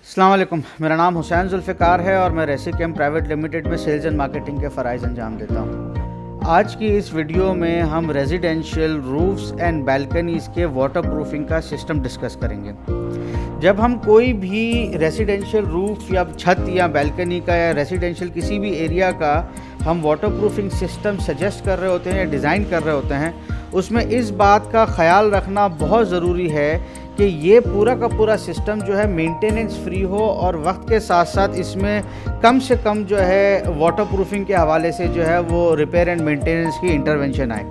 अस्सलाम वालेकुम, मेरा नाम हुसैन जुल्फ़िकार है और मैं रेसिकेम प्राइवेट लिमिटेड में सेल्स एंड मार्केटिंग के फ़राइज़ अंजाम देता हूँ। आज की इस वीडियो में हम रेजिडेंशियल रूफ्स एंड बालकनीज़ के वाटरप्रूफिंग का सिस्टम डिस्कस करेंगे। जब हम कोई भी रेजिडेंशियल रूफ या छत या बालकनी का या रेजिडेंशियल किसी भी एरिया का हम वाटरप्रूफिंग सिस्टम सजेस्ट कर रहे होते हैं या डिज़ाइन कर रहे होते हैं, उसमें इस बात का ख़याल रखना बहुत ज़रूरी है कि ये पूरा का पूरा सिस्टम जो है मेंटेनेंस फ्री हो और वक्त के साथ साथ इसमें कम से कम जो है वाटरप्रूफिंग के हवाले से जो है वो रिपेयर एंड मेंटेनेंस की इंटरवेंशन आए।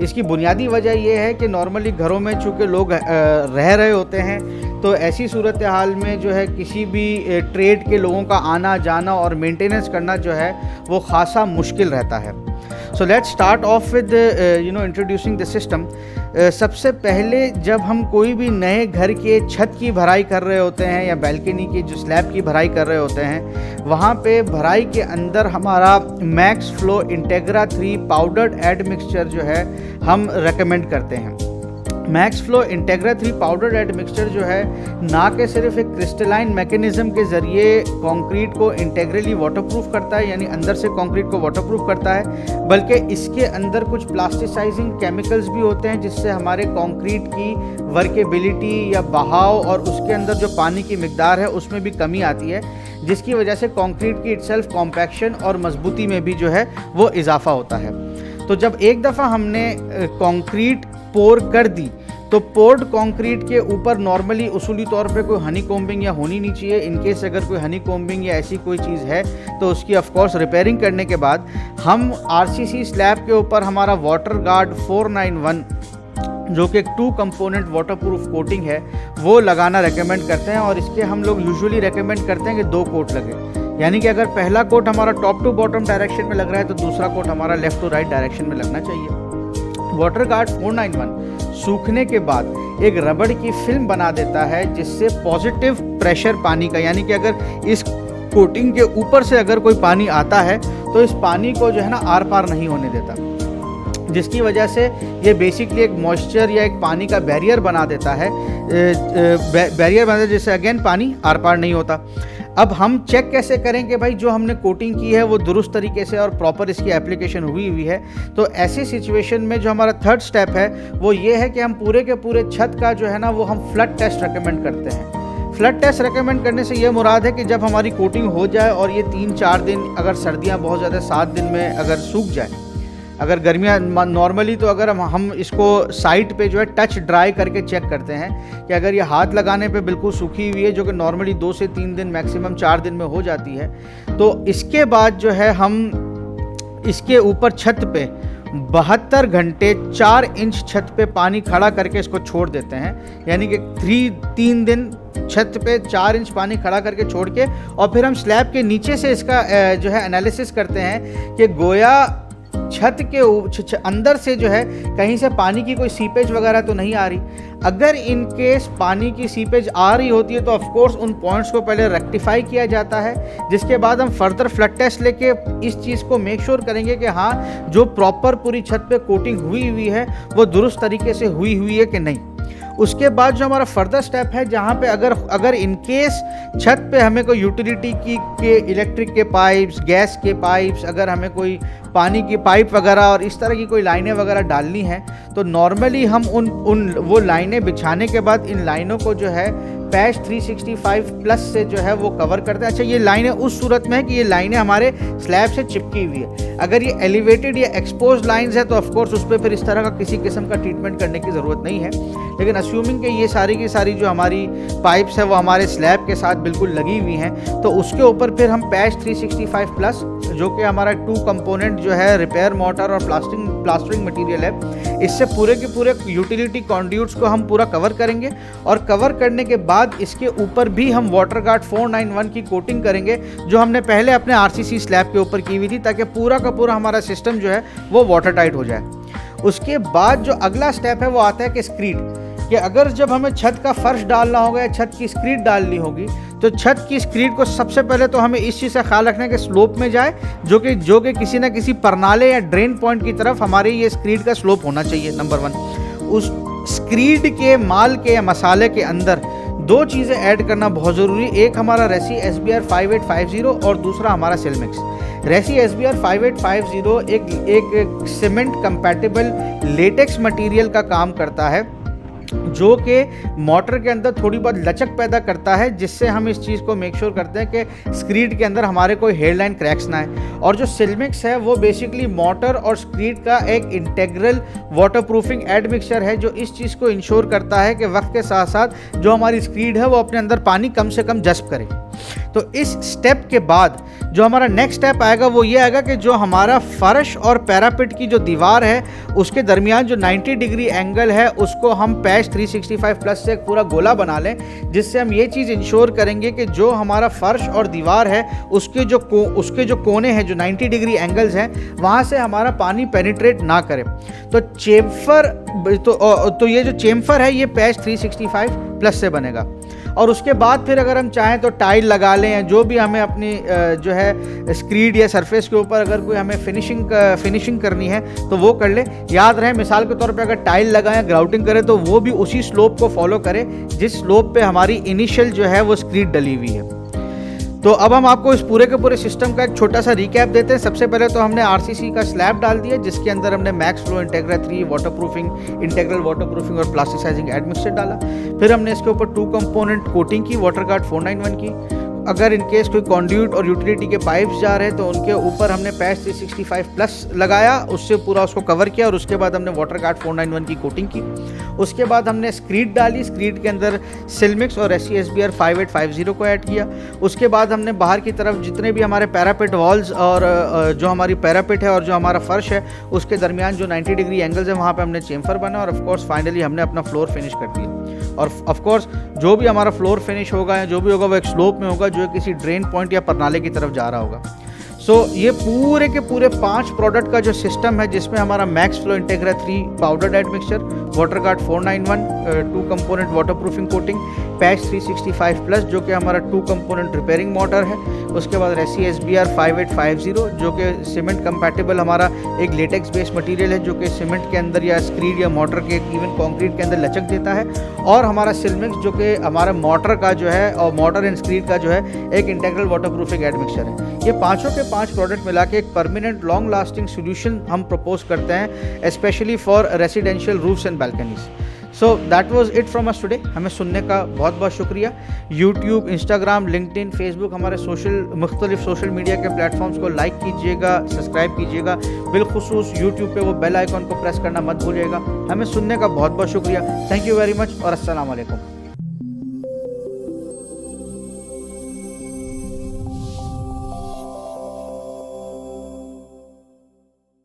इसकी बुनियादी वजह ये है कि नॉर्मली घरों में चूँकि लोग रह रहे होते हैं, तो ऐसी सूरत हाल में जो है किसी भी ट्रेड के लोगों का आना जाना और मेंटेनेंस करना जो है वो ख़ासा मुश्किल रहता है। So let's start of with introducing the system. सबसे पहले जब हम कोई भी नए घर के छत की भराई कर रहे होते हैं या बालकनी की जो स्लैब की भराई कर रहे होते हैं, वहाँ पे भराई के अंदर हमारा max flow Integra 3 powdered admixture जो है हम रेकमेंड करते हैं। Max flow Integra 3 powder admixture जो है ना कि सिर्फ एक क्रिस्टलाइन मैकेनिज़्म के ज़रिए कंक्रीट को इंटेग्रली वाटरप्रूफ करता है, यानी अंदर से कंक्रीट को वाटरप्रूफ करता है, बल्कि इसके अंदर कुछ प्लास्टिसाइजिंग केमिकल्स भी होते हैं जिससे हमारे कंक्रीट की वर्केबिलिटी या बहाव और उसके अंदर जो पानी की मिकदार है उसमें भी कमी आती है, जिसकी वजह से कंक्रीट की इटसेल्फ कॉम्पैक्शन और मजबूती में भी जो है वो इजाफा होता है। तो जब एक दफ़ा हमने कंक्रीट पोर कर दी तो पोर्ड कंक्रीट के ऊपर नॉर्मली उसूली तौर पे कोई हनी कोम्बिंग या होनी नहीं चाहिए। इनकेस अगर कोई हनी कोम्बिंग या ऐसी कोई चीज़ है तो उसकी ऑफ कोर्स रिपेयरिंग करने के बाद हम आरसीसी स्लैब के ऊपर हमारा वाटर गार्ड 491 जो कि एक 2 कंपोनेंट वाटरप्रूफ कोटिंग है वो लगाना रेकमेंड करते हैं। और इसके हम लोग यूजुअली रेकमेंड करते हैं कि 2 कोट लगे, यानी कि अगर पहला कोट हमारा टॉप टू बॉटम डायरेक्शन में लग रहा है तो दूसरा कोट हमारा लेफ़्ट टू राइट डायरेक्शन में लगना चाहिए। वाटर गार्ड 491 सूखने के बाद एक रबड़ की फिल्म बना देता है जिससे पॉजिटिव प्रेशर पानी का, यानी कि अगर इस कोटिंग के ऊपर से अगर कोई पानी आता है तो इस पानी को जो है ना आर पार नहीं होने देता, जिसकी वजह से ये बेसिकली एक मॉइस्चर या एक पानी का बैरियर बना देता है, बैरियर बना देता है जिससे अगेन पानी आर पार नहीं होता। अब हम चेक कैसे करें कि भाई जो हमने कोटिंग की है वो दुरुस्त तरीके से और प्रॉपर इसकी एप्लीकेशन हुई है। तो ऐसी सिचुएशन में जो हमारा थर्ड स्टेप है वो ये है कि हम पूरे के पूरे छत का जो है ना वो हम फ्लड टेस्ट रेकमेंड करते हैं। फ्लड टेस्ट रेकमेंड करने से ये मुराद है कि जब हमारी कोटिंग हो जाए और ये 3-4 दिन, अगर सर्दियाँ बहुत ज़्यादा 7 दिन में अगर सूख जाए, अगर गर्मियाँ नॉर्मली तो अगर हम इसको साइट पे जो है टच ड्राई करके चेक करते हैं कि अगर ये हाथ लगाने पे बिल्कुल सूखी हुई है, जो कि नॉर्मली 2 से 3 दिन मैक्सिमम 4 दिन में हो जाती है, तो इसके बाद जो है हम इसके ऊपर छत पे 72 घंटे 4 इंच छत पे पानी खड़ा करके इसको छोड़ देते हैं, यानी कि 3 दिन छत पे 4 इंच पानी खड़ा करके छोड़ के और फिर हम स्लैब के नीचे से इसका जो है एनालिसिस करते हैं कि गोया छत के अंदर से जो है कहीं से पानी की कोई सीपेज वगैरह तो नहीं आ रही। अगर इन केस पानी की सीपेज आ रही होती है तो ऑफ कोर्स उन पॉइंट्स को पहले रेक्टिफाई किया जाता है, जिसके बाद हम फर्दर फ्लड टेस्ट लेके इस चीज़ को मेक श्योर करेंगे कि हाँ जो प्रॉपर पूरी छत पे कोटिंग हुई है वो दुरुस्त तरीके से हुई है कि नहीं। उसके बाद जो हमारा फर्दर स्टेप है, जहाँ पे अगर इन केस छत पे हमें कोई यूटिलिटी के इलेक्ट्रिक के पाइप्स, गैस के पाइप्स, अगर हमें कोई पानी की पाइप वगैरह और इस तरह की कोई लाइनें वगैरह डालनी है तो नॉर्मली हम वो लाइनें बिछाने के बाद इन लाइनों को जो है पैच 365 प्लस से जो है वो कवर करते हैं। अच्छा, ये लाइनें उस सूरत में है कि ये लाइनें हमारे स्लैब से चिपकी हुई है। अगर ये एलिवेटेड या एक्सपोज लाइंस है तो ऑफ कोर्स उस पर फिर इस तरह का किसी किस्म का ट्रीटमेंट करने की ज़रूरत नहीं है। लेकिन अस्यूमिंग कि ये सारी की सारी जो हमारी पाइप्स है वो हमारे स्लैब के साथ बिल्कुल लगी हुई हैं, तो उसके ऊपर फिर हम पैच 365 प्लस जो कि हमारा 2 कंपोनेंट जो है रिपेयर मोटर और प्लास्टरिंग मटेरियल है, इससे पूरे के पूरे यूटिलिटी कॉन्ड्यूट्स को हम पूरा कवर करेंगे। और कवर करने के बाद इसके ऊपर भी हम वाटर गार्ड 491 की कोटिंग करेंगे जो हमने पहले अपने आरसीसी स्लैब के ऊपर की हुई थी, ताकि पूरा का पूरा हमारा सिस्टम जो है वो वाटर टाइट हो जाए। उसके बाद जो अगला स्टेप है वो आता है कि स्क्रीड, कि अगर जब हमें छत का फर्श डालना होगा या छत की स्क्रीड डालनी होगी तो छत की स्क्रीड को सबसे पहले तो हमें इस चीज़ का ख्याल रखना है कि स्लोप में जाए, जो कि किसी ना किसी परनाले या ड्रेन पॉइंट की तरफ हमारे ये स्क्रीड का स्लोप होना चाहिए। नंबर 1, उस स्क्रीड के माल के या मसाले के अंदर दो चीज़ें ऐड करना बहुत ज़रूरी, एक हमारा रेसी SBR 5850 और दूसरा हमारा सिलमिक्स। रेसी SBR 5850 एक सीमेंट कंपैटिबल लेटेक्स मटेरियल का काम करता है, जो कि मोटर के अंदर थोड़ी बहुत लचक पैदा करता है, जिससे हम इस चीज़ को मेक श्योर करते हैं कि स्क्रीड के अंदर हमारे कोई हेडलाइन क्रैक्स ना आए। और जो सिलमिक्स है वो बेसिकली मोटर और स्क्रीड का एक इंटेग्रल वाटरप्रूफिंग एड मिक्सचर है, जो इस चीज़ को इंश्योर करता है कि वक्त के साथ साथ जो हमारी स्क्रीड है वो अपने अंदर पानी कम से कम जज़्ब करे। तो इस स्टेप के बाद जो हमारा नेक्स्ट स्टेप आएगा वो ये आएगा कि जो हमारा फर्श और पैरापिट की जो दीवार है उसके दरमियान जो 90 डिग्री एंगल है उसको हम पैच 365 प्लस से एक पूरा गोला बना लें, जिससे हम ये चीज़ इंश्योर करेंगे कि जो हमारा फर्श और दीवार है उसके जो कोने हैं, जो 90 डिग्री एंगल्स हैं, वहाँ से हमारा पानी पेनिट्रेट ना करे। तो ये जो चेम्फर है ये पैच 365 प्लस से बनेगा। और उसके बाद फिर अगर हम चाहें तो टाइल लगा लें, या जो भी हमें अपनी जो है स्क्रीड या सरफेस के ऊपर अगर कोई हमें फिनिशिंग करनी है तो वो कर ले। याद रहे, मिसाल के तौर पे अगर टाइल लगाएं, ग्राउटिंग करें, तो वो भी उसी स्लोप को फॉलो करे जिस स्लोप पे हमारी इनिशियल जो है वो स्क्रीड डली हुई है। तो अब हम आपको इस पूरे के पूरे सिस्टम का एक छोटा सा रिकैप देते हैं। सबसे पहले तो हमने RCC का स्लैब डाल दिया, जिसके अंदर हमने max flow Integra 3 waterproofing, integral waterproofing और प्लास्टिसाइजिंग एड मिक्सचर डाला। फिर हमने इसके ऊपर 2 कंपोनेंट कोटिंग की, वाटर गार्ड 491 की। अगर इनकेस कोई कॉन्ड्यूट और यूटिलिटी के पाइप्स जा रहे हैं तो उनके ऊपर हमने पैच 365 प्लस लगाया, उससे पूरा उसको कवर किया, और उसके बाद हमने वाटर गार्ड 491 की कोटिंग की। उसके बाद हमने स्क्रीड डाली, स्क्रीड के अंदर सिलमिक्स और रेसी SBR 5850 को ऐड किया। उसके बाद हमने बाहर की तरफ जितने भी हमारे पैरापिट वॉल्स और जो हमारी पैरापिट है और जो हमारा फर्श है उसके दरमियान जो 90 डिग्री एंगल्स है वहाँ पर हमने चेम्फर बना, और ऑफकोर्स फाइनली हमने अपना फ्लोर फिनिश कर दिया। और ऑफकोर्स जो भी हमारा फ्लोर फिनिश होगा या जो भी होगा वो एक स्लोप में होगा, जो किसी ड्रेन पॉइंट या परनाले की तरफ जा रहा होगा। ये पूरे के पूरे 5 प्रोडक्ट का जो सिस्टम है, जिसमें हमारा max flow Integra 3 powder admixture, water guard 491, 2 component waterproofing coating, patch 365 plus जो कि हमारा 2 कंपोनेंट रिपेयरिंग मोटर है। उसके बाद रेसी SBR 5850 जो कि सीमेंट कंपैटिबल हमारा एक लेटेक्स बेस्ड मटेरियल है, जो कि सीमेंट के अंदर या स्क्रीड या मोटर के इवन कंक्रीट के अंदर लचक देता है। और हमारा सिलमिक्स जो कि हमारा मोटर का जो है और मोटर एंड स्क्रीड का जो है एक इंटेग्रल वाटरप्रूफिंग एड मिक्सचर है। ये पाँचों के 5 प्रोडक्ट मिला के एक परमानेंट लॉन्ग लास्टिंग सोल्यूशन हम प्रपोज करते हैं, specially for residential roofs and balconies. So that was it from us today. हमें सुनने का बहुत बहुत शुक्रिया। यूट्यूब, इंस्टाग्राम, लिंक्डइन, फेसबुक, हमारे मुख्तलिफ सोशल मीडिया के प्लेटफॉर्म्स को लाइक कीजिएगा, सब्सक्राइब कीजिएगा। बिलखुसूस यूट्यूब पे वो बेल आइकॉन को प्रेस करना मत भूलिएगा। हमें सुनने का बहुत बहुत शुक्रिया। थैंक यू वेरी मच और अस्सलाम वालेकुम।